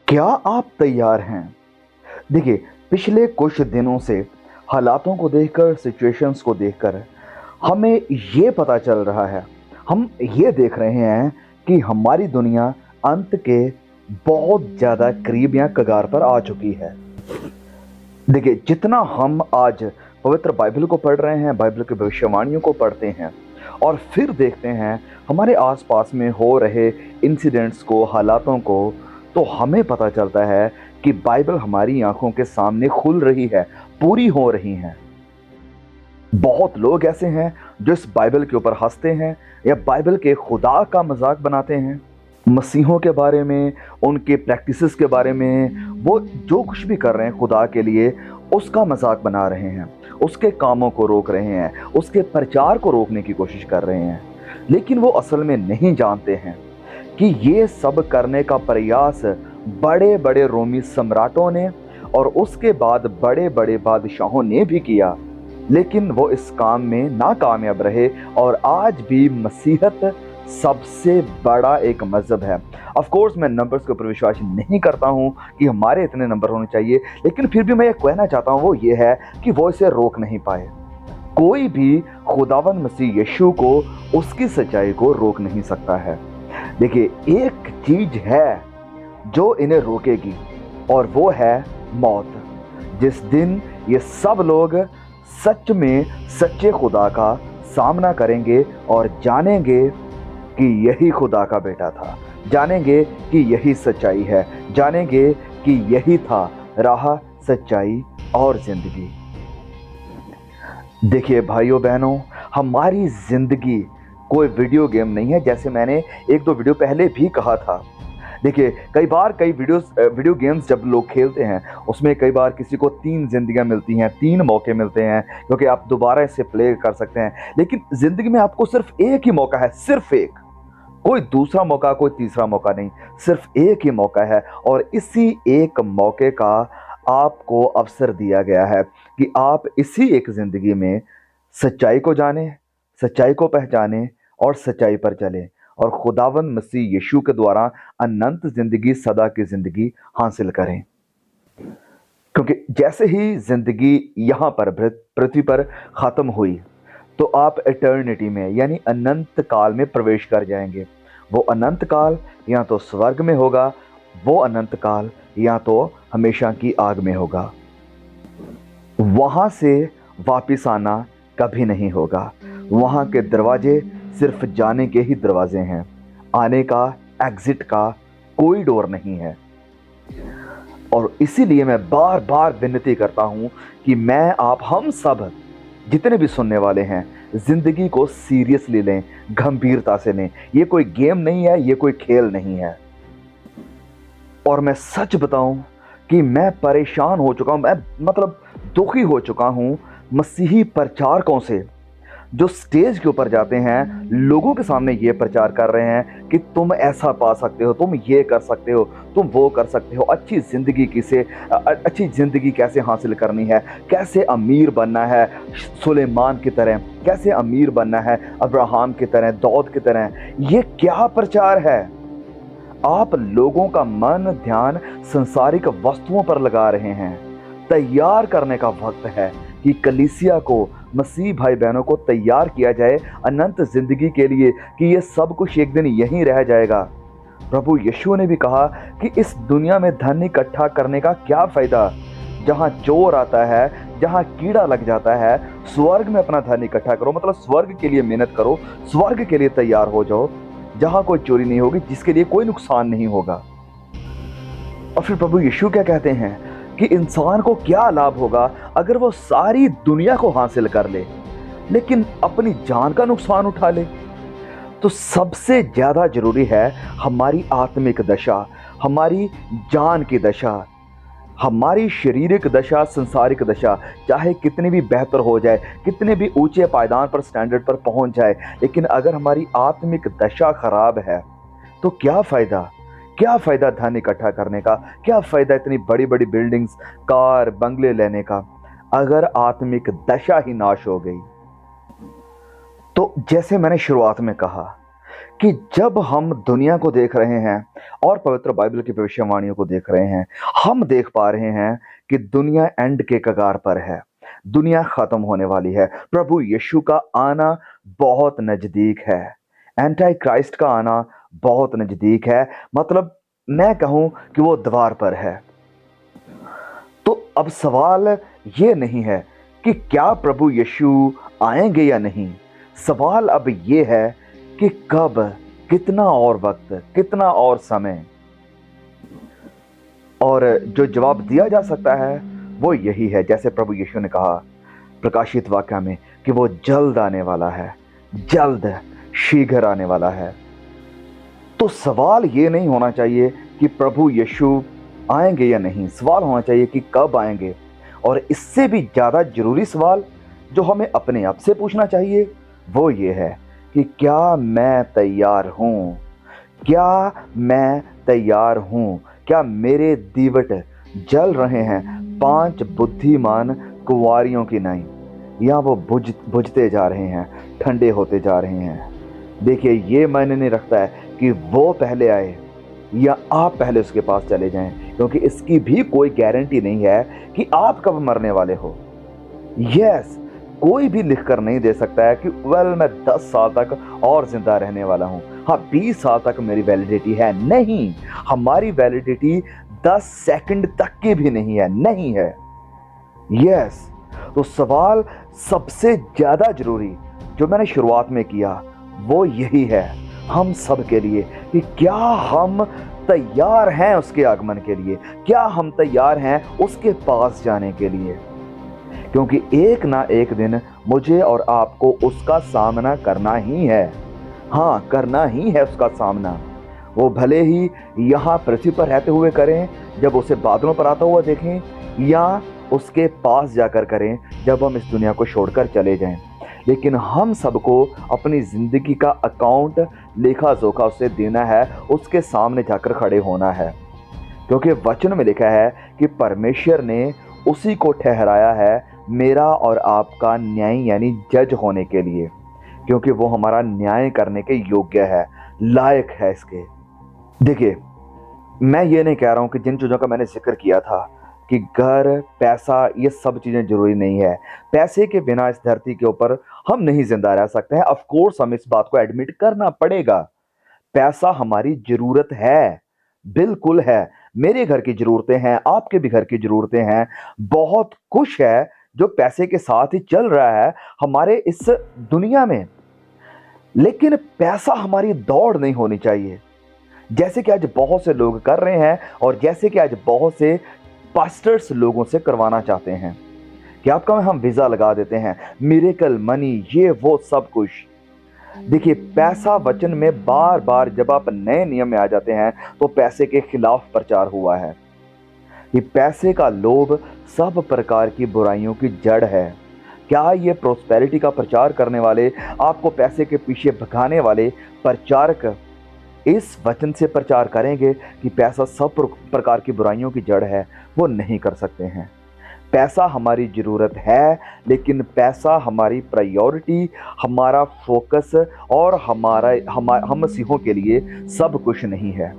क्या आप तैयार हैं? देखिए, पिछले कुछ दिनों से हालातों को देखकर, सिचुएशंस को देखकर हमें ये पता चल रहा है, हम ये देख रहे हैं कि हमारी दुनिया अंत के बहुत ज़्यादा करीब या कगार पर आ चुकी है। देखिए, जितना हम आज पवित्र बाइबल को पढ़ रहे हैं, बाइबल की भविष्यवाणियों को पढ़ते हैं और फिर देखते हैं हमारे आसपास में हो रहे इंसिडेंट्स को, हालातों को, तो हमें पता चलता है कि बाइबल हमारी आंखों के सामने खुल रही है, पूरी हो रही है। बहुत लोग ऐसे हैं जो इस बाइबल के ऊपर हंसते हैं या बाइबल के खुदा का मजाक बनाते हैं। मसीहों के बारे में, उनके प्रैक्टिसेस के बारे में, वो जो कुछ भी कर रहे हैं खुदा के लिए, उसका मजाक बना रहे हैं, उसके कामों को रोक रहे हैं, उसके प्रचार को रोकने की कोशिश कर रहे हैं। लेकिन वो असल में नहीं जानते हैं कि ये सब करने का प्रयास बड़े बड़े रोमी सम्राटों ने और उसके बाद बड़े बड़े बादशाहों ने भी किया, लेकिन वो इस काम में नाकामयाब रहे। और आज भी मसीहत सबसे बड़ा एक मजहब है। ऑफ कोर्स मैं नंबर्स के ऊपर विश्वास नहीं करता हूँ कि हमारे इतने नंबर होने चाहिए, लेकिन फिर भी मैं ये कहना चाहता हूँ वो ये है कि वो इसे रोक नहीं पाए। कोई भी खुदावंद मसीह यीशु को उसकी सच्चाई को रोक नहीं सकता है। देखिए, एक चीज है जो इन्हें रोकेगी और वो है मौत। जिस दिन ये सब लोग सच में सच्चे खुदा का सामना करेंगे और जानेंगे कि यही खुदा का बेटा था, जानेंगे कि यही सच्चाई है, जानेंगे कि यही था राह, सच्चाई और जिंदगी। देखिए भाइयों बहनों, हमारी जिंदगी कोई वीडियो गेम नहीं है, जैसे मैंने एक दो वीडियो पहले भी कहा था। देखिए, कई वीडियो गेम्स जब लोग खेलते हैं उसमें कई बार किसी को 3 जिंदगियां मिलती हैं, 3 मौके मिलते हैं, क्योंकि आप दोबारा इसे प्ले कर सकते हैं। लेकिन जिंदगी में आपको सिर्फ एक ही मौका है, सिर्फ एक, कोई दूसरा मौका, कोई तीसरा मौका नहीं, सिर्फ एक ही मौका है। और इसी एक मौके का आपको अवसर दिया गया है कि आप इसी एक जिंदगी में सच्चाई को जाने, सच्चाई को पहचाने और सच्चाई पर चले और खुदावंद मसीह यीशु के द्वारा अनंत जिंदगी, सदा की जिंदगी हासिल करें। क्योंकि जैसे ही जिंदगी यहाँ पर पृथ्वी पर खत्म हुई तो आप एटर्निटी में यानी अनंत काल में प्रवेश कर जाएंगे। वो अनंत काल या तो स्वर्ग में होगा, वो अनंत काल या तो हमेशा की आग में होगा। वहां से वापिस आना कभी नहीं होगा। वहां के दरवाजे सिर्फ जाने के ही दरवाजे हैं, आने का, एग्जिट का कोई डोर नहीं है। और इसीलिए मैं बार बार विनती करता हूं कि मैं, आप, हम सब जितने भी सुनने वाले हैं, जिंदगी को सीरियसली लें, गंभीरता से लें। ये कोई गेम नहीं है, ये कोई खेल नहीं है। और मैं सच बताऊं कि मैं परेशान हो चुका हूं, मैं मतलब दुखी हो चुका हूं मसीही प्रचारकों से, जो स्टेज के ऊपर जाते हैं, लोगों के सामने ये प्रचार कर रहे हैं कि तुम ऐसा पा सकते हो, तुम ये कर सकते हो, तुम वो कर सकते हो, अच्छी जिंदगी कैसे हासिल करनी है, कैसे अमीर बनना है सुलेमान की तरह, कैसे अमीर बनना है अब्राहम की तरह, दाऊद की तरह। ये क्या प्रचार है? आप लोगों का मन, ध्यान संसारिक वस्तुओं पर लगा रहे हैं। तैयार करने का वक्त है कि कलीसिया को, मसीह भाई बहनों को तैयार किया जाए अनंत जिंदगी के लिए, कि ये सब कुछ एक दिन यहीं रह जाएगा। प्रभु यीशु ने भी कहा कि इस दुनिया में धन इकट्ठा करने का क्या फायदा, जहां चोर आता है, जहां कीड़ा लग जाता है। स्वर्ग में अपना धन इकट्ठा करो, मतलब स्वर्ग के लिए मेहनत करो, स्वर्ग के लिए तैयार हो जाओ, जहां कोई चोरी नहीं होगी, जिसके लिए कोई नुकसान नहीं होगा। और फिर प्रभु यीशु क्या कहते हैं कि इंसान को क्या लाभ होगा अगर वो सारी दुनिया को हासिल कर ले लेकिन अपनी जान का नुकसान उठा ले। तो सबसे ज्यादा जरूरी है हमारी आत्मिक दशा, हमारी जान की दशा, हमारी शारीरिक दशा, संसारिक दशा चाहे कितनी भी बेहतर हो जाए, कितने भी ऊंचे पायदान पर, स्टैंडर्ड पर पहुंच जाए, लेकिन अगर हमारी आत्मिक दशा खराब है तो क्या फायदा? क्या फायदा धन इकट्ठा करने का? क्या फायदा इतनी बड़ी बड़ी बिल्डिंग्स, कार, बंगले लेने का, अगर आत्मिक दशा ही नाश हो गई? तो जैसे मैंने शुरुआत में कहा कि जब हम दुनिया को देख रहे हैं और पवित्र बाइबल की भविष्यवाणियों को देख रहे हैं, हम देख पा रहे हैं कि दुनिया एंड के कगार पर है, दुनिया खत्म होने वाली है, प्रभु यीशु का आना बहुत नजदीक है, एंटी क्राइस्ट का आना बहुत नजदीक है। मतलब मैं कहूं कि वो द्वार पर है। तो अब सवाल ये नहीं है कि क्या प्रभु यीशु आएंगे या नहीं, सवाल अब ये है कि कब, कितना और वक्त, कितना और समय। और जो जवाब दिया जा सकता है वो यही है, जैसे प्रभु यीशु ने कहा प्रकाशित वाक्य में कि वो जल्द आने वाला है, जल्द, शीघ्र आने वाला है। तो सवाल ये नहीं होना चाहिए कि प्रभु यीशु आएंगे या नहीं, सवाल होना चाहिए कि कब आएंगे। और इससे भी ज़्यादा जरूरी सवाल जो हमें अपने आप से पूछना चाहिए वो ये है कि क्या मैं तैयार हूँ, क्या मैं तैयार हूँ, क्या मेरे दीवट जल रहे हैं 5 बुद्धिमान कुंवारियों की नाई, या वो बुझते जा रहे हैं, ठंडे होते जा रहे हैं। देखिए, ये मायने नहीं रखता है कि वो पहले आए या आप पहले उसके पास चले जाएं, क्योंकि इसकी भी कोई गारंटी नहीं है कि आप कब मरने वाले हो। यस, कोई भी लिखकर नहीं दे सकता है कि मैं 10 साल तक और जिंदा रहने वाला हूं, हाँ 20 साल तक मेरी वैलिडिटी है। नहीं, हमारी वैलिडिटी 10 सेकंड तक की भी नहीं है, नहीं है। यस, तो सवाल सबसे ज्यादा जरूरी जो मैंने शुरुआत में किया वो यही है हम सब के लिए कि क्या हम तैयार हैं उसके आगमन के लिए, क्या हम तैयार हैं उसके पास जाने के लिए। क्योंकि एक ना एक दिन मुझे और आपको उसका सामना करना ही है, हाँ करना ही है उसका सामना। वो भले ही यहाँ पृथ्वी पर रहते हुए करें जब उसे बादलों पर आता हुआ देखें, या उसके पास जाकर करें जब हम इस दुनिया को छोड़कर चले जाएं। लेकिन हम सबको अपनी ज़िंदगी का अकाउंट, लेखा जोखा उसे देना है, उसके सामने जाकर खड़े होना है। क्योंकि वचन में लिखा है कि परमेश्वर ने उसी को ठहराया है मेरा और आपका न्याय यानी जज होने के लिए, क्योंकि वो हमारा न्याय करने के योग्य है, लायक है इसके। देखिए, मैं ये नहीं कह रहा हूँ कि जिन चीज़ों का मैंने जिक्र किया था कि घर, पैसा, ये सब चीज़ें जरूरी नहीं है। पैसे के बिना इस धरती के ऊपर हम नहीं जिंदा रह सकते हैं। ऑफ कोर्स हमें इस बात को एडमिट करना पड़ेगा, पैसा हमारी जरूरत है, बिल्कुल है। मेरे घर की जरूरतें हैं, आपके भी घर की जरूरतें हैं, बहुत कुछ है जो पैसे के साथ ही चल रहा है हमारे इस दुनिया में। लेकिन पैसा हमारी दौड़ नहीं होनी चाहिए, जैसे कि आज बहुत से लोग कर रहे हैं और जैसे कि आज बहुत से पास्टर्स लोगों से करवाना चाहते हैं कि आपका हम वीजा लगा देते हैं, मिरेकल मनी, ये वो सब कुछ। देखिए, पैसा वचन में बार बार जब आप नए नियम में आ जाते हैं तो पैसे के खिलाफ प्रचार हुआ है कि पैसे का लोभ सब प्रकार की बुराइयों की जड़ है। क्या ये प्रोस्पेरिटी का प्रचार करने वाले, आपको पैसे के पीछे भगाने वाले प्रचारक इस वचन से प्रचार करेंगे कि पैसा सब प्रकार की बुराइयों की जड़ है? वो नहीं कर सकते हैं। पैसा हमारी ज़रूरत है, लेकिन पैसा हमारी प्रायोरिटी, हमारा फोकस और हम मसीहों के लिए सब कुछ नहीं है।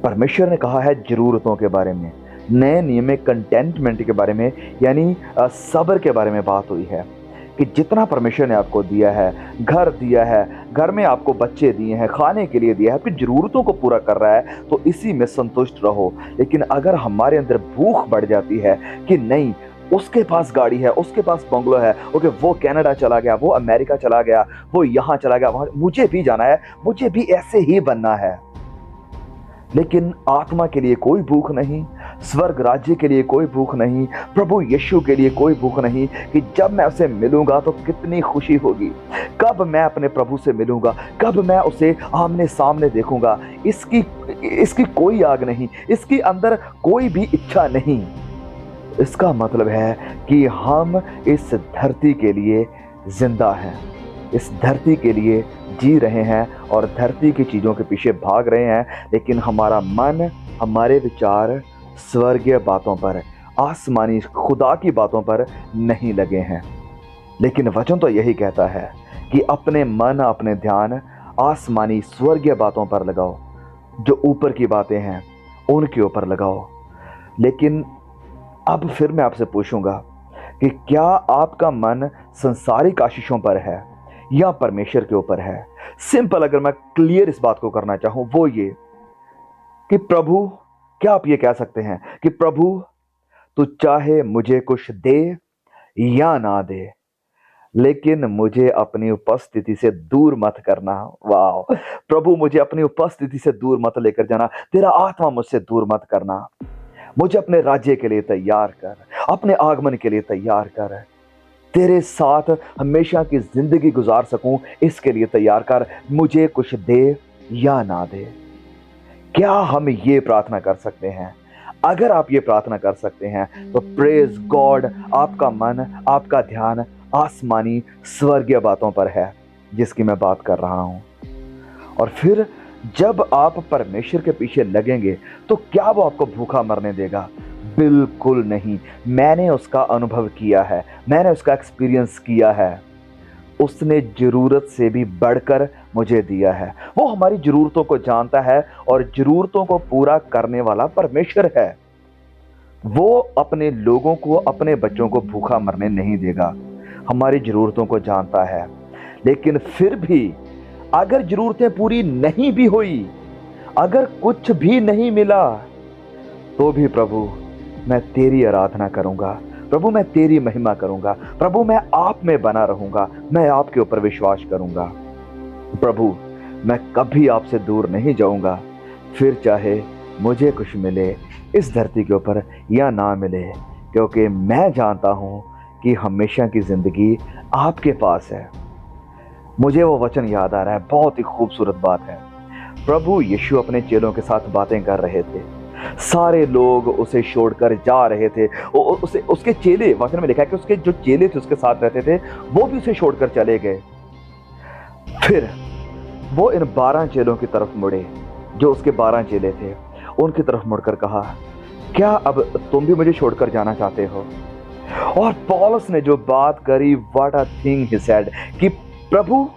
परमेश्वर ने कहा है ज़रूरतों के बारे में, नए नियम में कंटेंटमेंट के बारे में यानी सब्र के बारे में बात हुई है कि जितना परमेश्वर ने आपको दिया है, घर दिया है, घर में आपको बच्चे दिए हैं, खाने के लिए दिया है, आपकी ज़रूरतों को पूरा कर रहा है, तो इसी में संतुष्ट रहो। लेकिन अगर हमारे अंदर भूख बढ़ जाती है कि नहीं, उसके पास गाड़ी है, उसके पास बंगलो है, ओके वो कनाडा चला गया, वो अमेरिका चला गया, वो यहाँ चला गया, वहाँ मुझे भी जाना है, मुझे भी ऐसे ही बनना है, लेकिन आत्मा के लिए कोई भूख नहीं, स्वर्ग राज्य के लिए कोई भूख नहीं, प्रभु यीशु के लिए कोई भूख नहीं कि जब मैं उसे मिलूंगा तो कितनी खुशी होगी, कब मैं अपने प्रभु से मिलूंगा, कब मैं उसे आमने सामने देखूंगा। इसकी कोई आग नहीं, इसके अंदर कोई भी इच्छा नहीं। इसका मतलब है कि हम इस धरती के लिए जिंदा हैं, इस धरती के लिए जी रहे हैं और धरती की चीज़ों के पीछे भाग रहे हैं, लेकिन हमारा मन, हमारे विचार स्वर्गीय बातों पर, आसमानी खुदा की बातों पर नहीं लगे हैं। लेकिन वचन तो यही कहता है कि अपने मन, अपने ध्यान आसमानी स्वर्गीय बातों पर लगाओ, जो ऊपर की बातें हैं उनके ऊपर लगाओ। लेकिन अब फिर मैं आपसे पूछूंगा कि क्या आपका मन संसारिक आशीषों पर है या परमेश्वर के ऊपर है? सिंपल, अगर मैं क्लियर इस बात को करना चाहूं वो ये कि प्रभु, क्या आप ये कह सकते हैं कि प्रभु तू चाहे मुझे कुछ दे या ना दे, लेकिन मुझे अपनी उपस्थिति से दूर मत करना। वाह प्रभु, मुझे अपनी उपस्थिति से दूर मत लेकर जाना, तेरा आत्मा मुझसे दूर मत करना। मुझे अपने राज्य के लिए तैयार कर, अपने आगमन के लिए तैयार कर, तेरे साथ हमेशा की जिंदगी गुजार सकूं इसके लिए तैयार कर। मुझे कुछ दे या ना दे। क्या हम ये प्रार्थना कर सकते हैं? अगर आप ये प्रार्थना कर सकते हैं तो प्रेज गॉड, आपका मन, आपका ध्यान आसमानी स्वर्गीय बातों पर है जिसकी मैं बात कर रहा हूं। और फिर जब आप परमेश्वर के पीछे लगेंगे तो क्या वो आपको भूखा मरने देगा? बिल्कुल नहीं। मैंने उसका अनुभव किया है, मैंने उसका एक्सपीरियंस किया है। उसने जरूरत से भी बढ़कर मुझे दिया है। वो हमारी जरूरतों को जानता है और जरूरतों को पूरा करने वाला परमेश्वर है। वो अपने लोगों को, अपने बच्चों को भूखा मरने नहीं देगा। हमारी जरूरतों को जानता है। लेकिन फिर भी अगर जरूरतें पूरी नहीं भी हुई, अगर कुछ भी नहीं मिला, तो भी प्रभु मैं तेरी आराधना करूंगा, प्रभु मैं तेरी महिमा करूंगा, प्रभु मैं आप में बना रहूंगा, मैं आपके ऊपर विश्वास करूंगा। प्रभु मैं कभी आपसे दूर नहीं जाऊंगा, फिर चाहे मुझे कुछ मिले इस धरती के ऊपर या ना मिले, क्योंकि मैं जानता हूं कि हमेशा की जिंदगी आपके पास है। मुझे वो वचन याद आ रहा है, बहुत ही खूबसूरत बात है। प्रभु यीशु अपने चेलों के साथ बातें कर रहे थे, सारे लोग उसे छोड़कर जा रहे थे। उसके चेले, वचन में लिखा है कि उसके जो चेले थे उसके साथ रहते थे, वो भी उसे छोड़कर चले गए। फिर वो इन 12 चेलों की तरफ मुड़े, जो उसके 12 चेले थे, उनकी तरफ मुड़कर कहा, क्या अब तुम भी मुझे छोड़कर जाना चाहते हो? और पौलुस ने जो बात करी, what a thing he said, कि प्रभु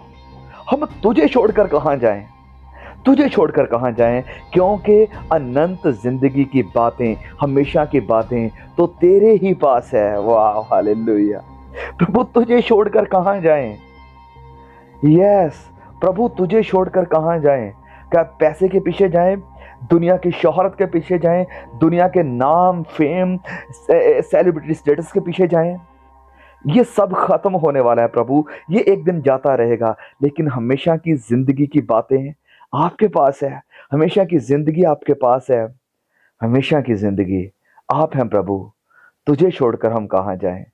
हम तुझे छोड़कर कहां जाएं, तुझे छोड़कर कहां जाएं, क्योंकि अनंत जिंदगी की बातें, हमेशा की बातें तो तेरे ही पास है। वाह हालेलुया। प्रभु तुझे छोड़कर कहां जाएं? यस प्रभु, तुझे छोड़कर कहां जाएं? क्या पैसे के पीछे जाएं, दुनिया की शोहरत के पीछे जाएं, दुनिया के नाम, फेम, सेलिब्रिटी स्टेटस के पीछे जाएं? ये सब खत्म होने वाला है प्रभु, ये एक दिन जाता रहेगा। लेकिन हमेशा की जिंदगी की बातें आपके पास है, हमेशा की जिंदगी आपके पास है, हमेशा की जिंदगी आप हैं प्रभु। तुझे छोड़कर हम कहां जाएं?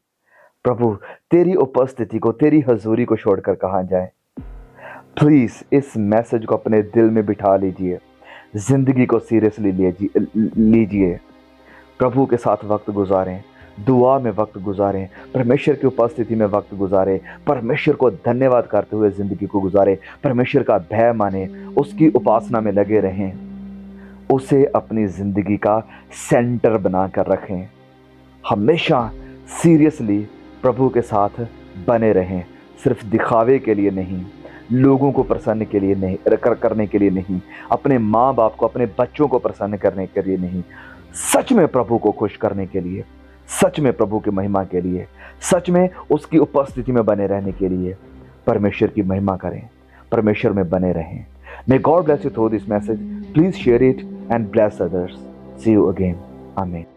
प्रभु तेरी उपस्थिति को, तेरी हजूरी को छोड़कर कहां जाएं? प्लीज इस मैसेज को अपने दिल में बिठा लीजिए, जिंदगी को सीरियसली लीजिए। प्रभु के साथ वक्त गुजारें, दुआ में वक्त गुजारें, परमेश्वर की उपस्थिति में वक्त गुजारें, परमेश्वर को धन्यवाद करते हुए जिंदगी को गुजारें, परमेश्वर का भय माने, उसकी उपासना में लगे रहें, उसे अपनी जिंदगी का सेंटर बनाकर रखें। हमेशा सीरियसली प्रभु के साथ बने रहें, सिर्फ दिखावे के लिए नहीं, लोगों को प्रसन्न के लिए नहीं, करने के लिए नहीं, अपने माँ बाप को, अपने बच्चों को प्रसन्न करने के लिए नहीं, सच में प्रभु को खुश करने के लिए, सच में प्रभु की महिमा के लिए, सच में उसकी उपस्थिति में बने रहने के लिए परमेश्वर की महिमा करें, परमेश्वर में बने रहें। May God bless you through this message. Please share it and bless others. See you again. Amen.